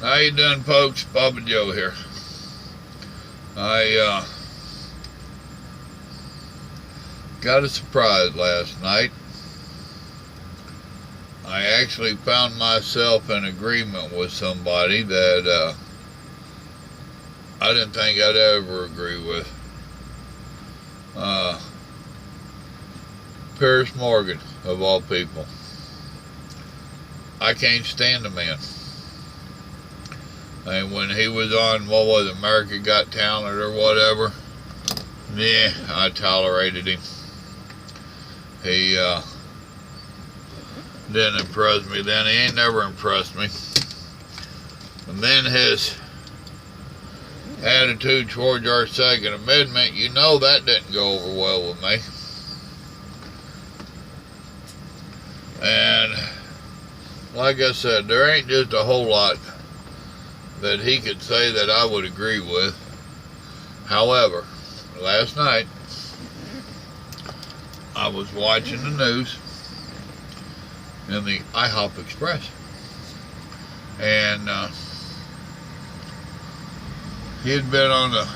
How you doing, folks? Papa Joe here. I got a surprise last night. I actually found myself in agreement with somebody that I didn't think I'd ever agree with. Piers Morgan, of all people. I can't stand the man. And when he was on, what was it, America Got Talent or whatever, yeah, I tolerated him. He didn't impress me then. He ain't never impressed me. And then his attitude towards our Second Amendment, you know that didn't go over well with me. And like I said, there ain't just a whole lot that he could say that I would agree with. However, last night I was watching the news in the IHOP Express, and he had been on a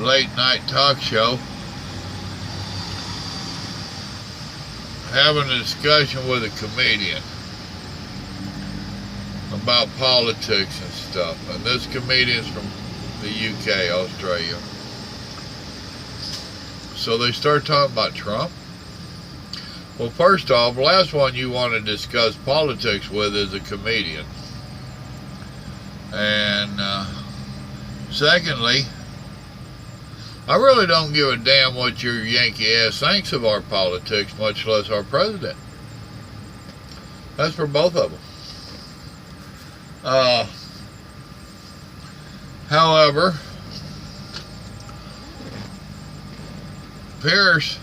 late night talk show having a discussion with a comedian about politics and stuff. And this comedian's from the UK, Australia. So they start talking about Trump. Well, first off, the last one you want to discuss politics with is a comedian. And secondly, I really don't give a damn what your Yankee ass thinks of our politics, much less our president. That's for both of them. However, Pierce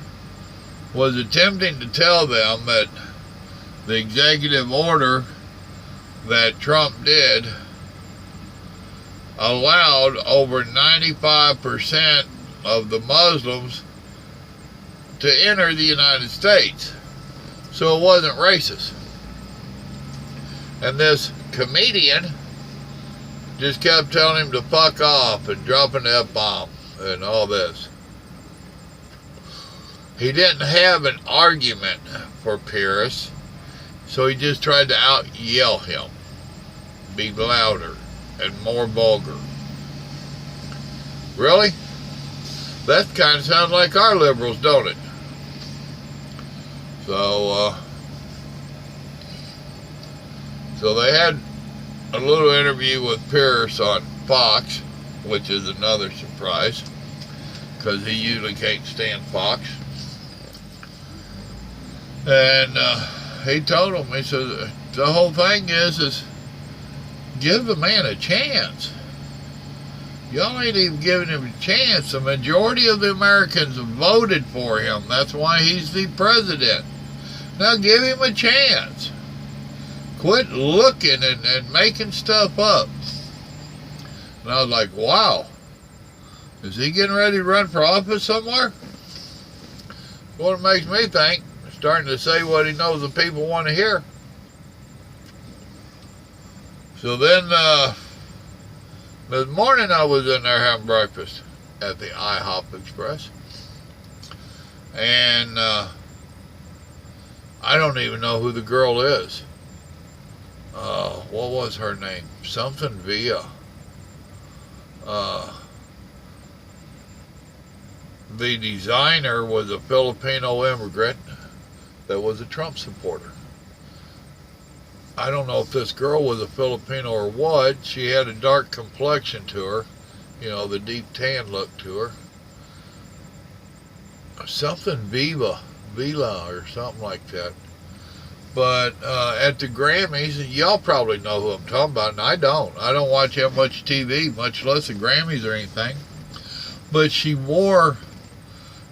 was attempting to tell them that the executive order that Trump did allowed over 95% of the Muslims to enter the United States. So it wasn't racist. And this comedian just kept telling him to fuck off and dropping the F-bomb and all this. He didn't have an argument for Pierce, so he just tried to out-yell him, be louder and more vulgar. Really? That kind of sounds like our liberals, don't it? So they had a little interview with Pierce on Fox, which is another surprise, because he usually can't stand Fox. And he told him, he said, the whole thing is give the man a chance. Y'all ain't even giving him a chance. The majority of the Americans voted for him. That's why he's the president. Now give him a chance. Quit looking and making stuff up. And I was like, wow. Is he getting ready to run for office somewhere? Well, it makes me think. Starting to say what he knows the people want to hear. So then, this morning I was in there having breakfast at the IHOP Express. And I don't even know who the girl is. What was her name? Something Villa. The designer was a Filipino immigrant that was a Trump supporter. I don't know if this girl was a Filipino or what. She had a dark complexion to her. You know, the deep tan look to her. Something Villa or something like that. But at the Grammys, y'all probably know who I'm talking about, and I don't. I don't watch that much TV, much less the Grammys or anything. But she wore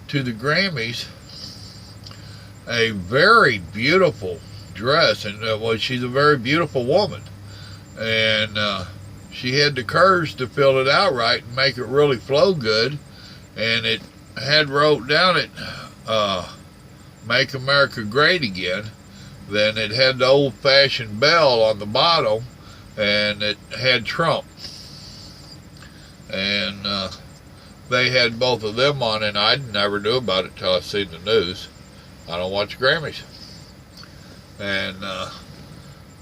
to the Grammys a very beautiful dress, and she's a very beautiful woman, and she had the curves to fill it out right and make it really flow good, and it had wrote down it, "Make America Great Again." Then it had the old-fashioned bell on the bottom, and it had Trump. And they had both of them on, and I never knew about it till I seen the news. I don't watch Grammys. And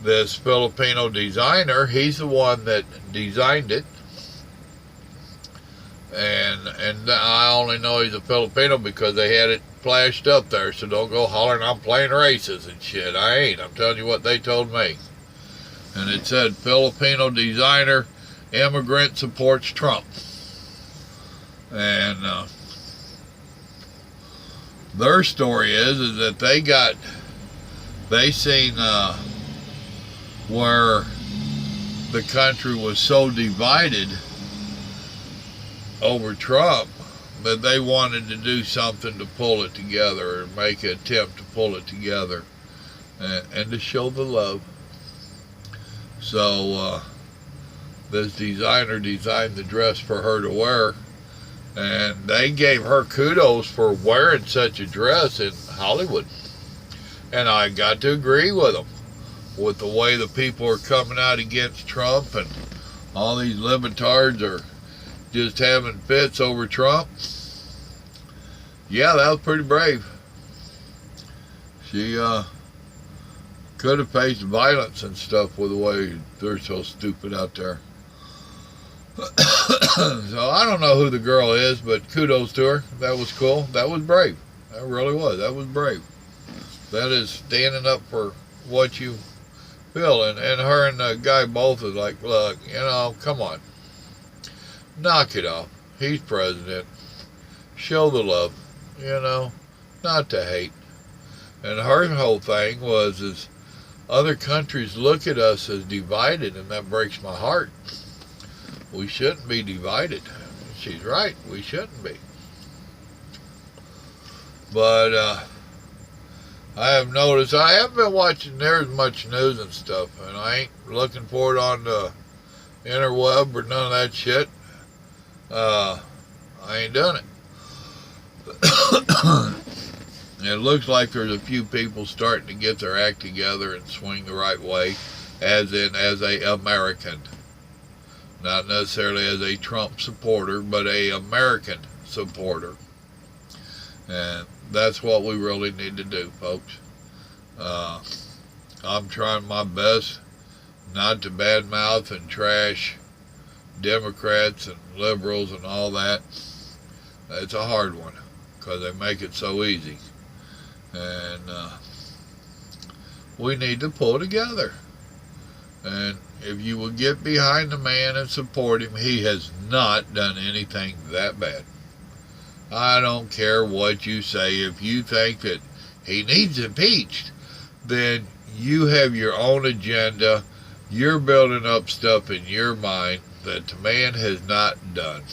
this Filipino designer, he's the one that designed it. And I only know he's a Filipino because they had it flashed up there, so don't go hollering I'm playing races and shit. I ain't. I'm telling you what they told me. And it said Filipino designer, immigrant supports Trump. And their story is that they seen where the country was so divided over Trump that they wanted to do something to pull it together, or make an attempt to pull it together, and to show the love. So this designer designed the dress for her to wear, and they gave her kudos for wearing such a dress in Hollywood. And I got to agree with them, with the way the people are coming out against Trump, and all these libertards are just having fits over Trump. Yeah, that was pretty brave. She could have faced violence and stuff with the way they're so stupid out there. So I don't know who the girl is, but kudos to her. That was cool. That was brave. That really was. That was brave. That is standing up for what you feel. And her and the guy both is like, look, come on. Knock it off. He's president. Show the love. Not to hate. And her whole thing is other countries look at us as divided, and that breaks my heart. We shouldn't be divided. She's right. We shouldn't be. But I have noticed, I haven't been watching near as much news and stuff, and I ain't looking for it on the interweb or none of that shit. I ain't done it. It looks like there's a few people starting to get their act together and swing the right way, as a American. Not necessarily as a Trump supporter, but a American supporter. And that's what we really need to do, folks. I'm trying my best not to badmouth and trash Democrats and liberals and all that. It's a hard one, because they make it so easy. And we need to pull together. And if you will get behind the man and support him, he has not done anything that bad. I don't care what you say. If you think that he needs impeached, then you have your own agenda. You're building up stuff in your mind that the man has not done.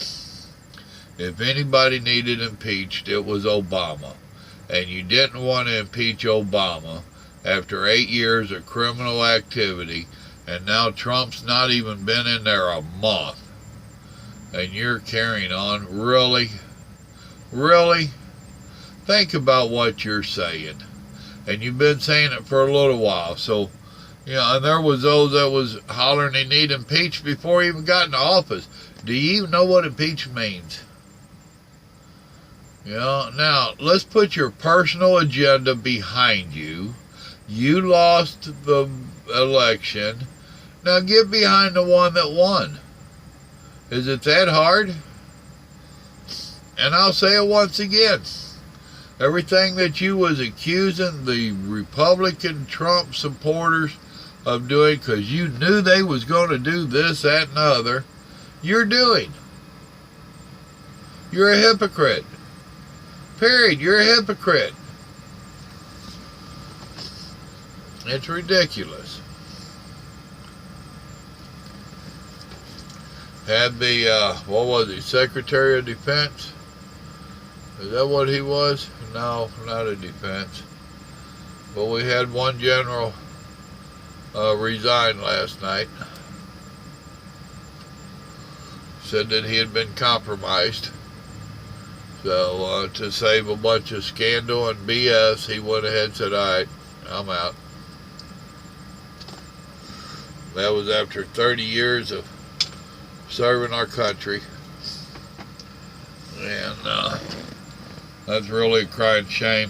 If anybody needed impeached, it was Obama. And you didn't want to impeach Obama after 8 years of criminal activity, and now Trump's not even been in there a month. And you're carrying on. Really? Really? Think about what you're saying. And you've been saying it for a little while. So, and there was those that was hollering they need impeached before he even got into office. Do you even know what impeachment means? Now, let's put your personal agenda behind you. You lost the election. Now get behind the one that won. Is it that hard? And I'll say it once again. Everything that you was accusing the Republican Trump supporters of doing, because you knew they was going to do this, that, and the other, you're doing. You're a hypocrite. Period. You're a hypocrite. It's ridiculous. Had the, what was he, Secretary of Defense? Is that what he was? No, not a defense. But we had one general resign last night. Said that he had been compromised. So to save a bunch of scandal and BS, he went ahead and said, all right, I'm out. That was after 30 years of serving our country. And that's really a crying shame.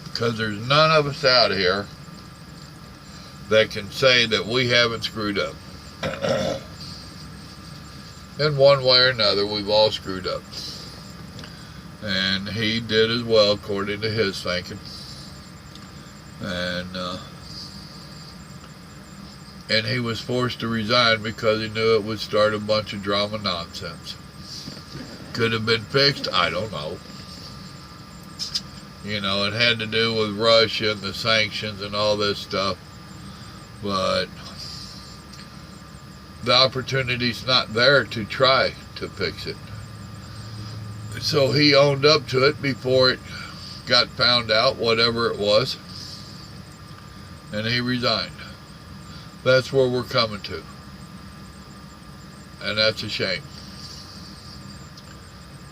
Because there's none of us out here that can say that we haven't screwed up. In one way or another, we've all screwed up. And he did as well, according to his thinking. And he was forced to resign because he knew it would start a bunch of drama nonsense. Could have been fixed? I don't know. You know, it had to do with Russia and the sanctions and all this stuff. But the opportunity's not there to try to fix it. So he owned up to it before it got found out, whatever it was. And he resigned. That's where we're coming to. And that's a shame.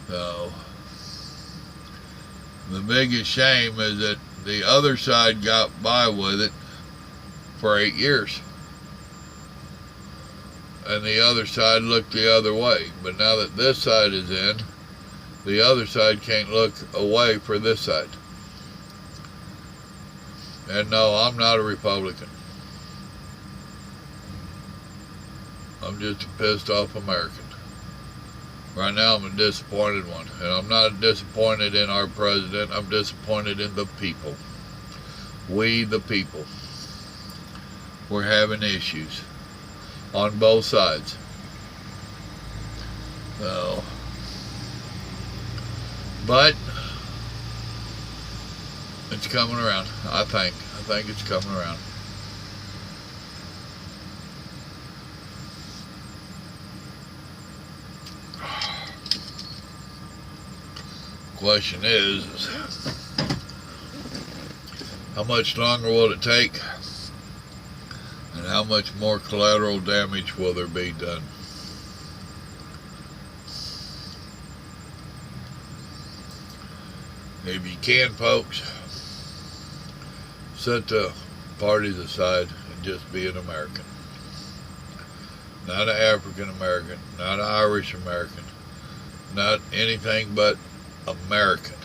So, the biggest shame is that the other side got by with it for 8 years. And the other side looked the other way. But now that this side is in, the other side can't look away for this side. And no, I'm not a Republican. I'm just a pissed off American. Right now I'm a disappointed one. And I'm not disappointed in our president. I'm disappointed in the people. We the people. We're having issues on both sides. So, but it's coming around, I think. I think it's coming around. Question is how much longer will it take, and how much more collateral damage will there be done? If you can, folks, set the parties aside and just be an American. Not an African American, not an Irish American, not anything but American.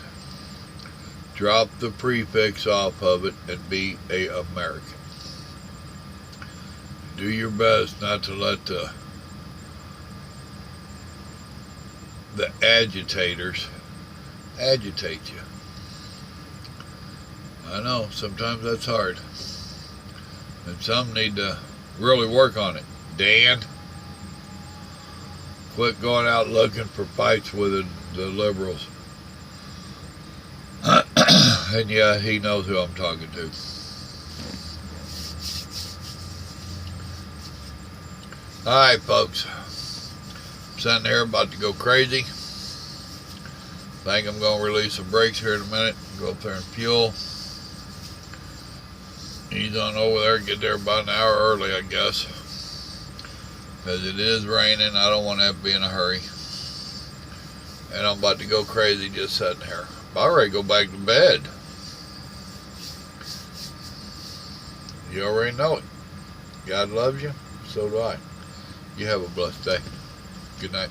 Drop the prefix off of it and be a American. Do your best not to let the agitators agitate you. I know, sometimes that's hard. And some need to really work on it. Dan, quit going out looking for fights with the liberals. And yeah, he knows who I'm talking to. Alright, folks. I'm sitting there about to go crazy. Think I'm going to release some brakes here in a minute. Go up there and fuel. Ease on over there and get there about an hour early, I guess. Because it is raining. I don't want to have to be in a hurry. And I'm about to go crazy just sitting here. I'm ready to go back to bed. You already know it. God loves you. So do I. You have a blessed day. Good night.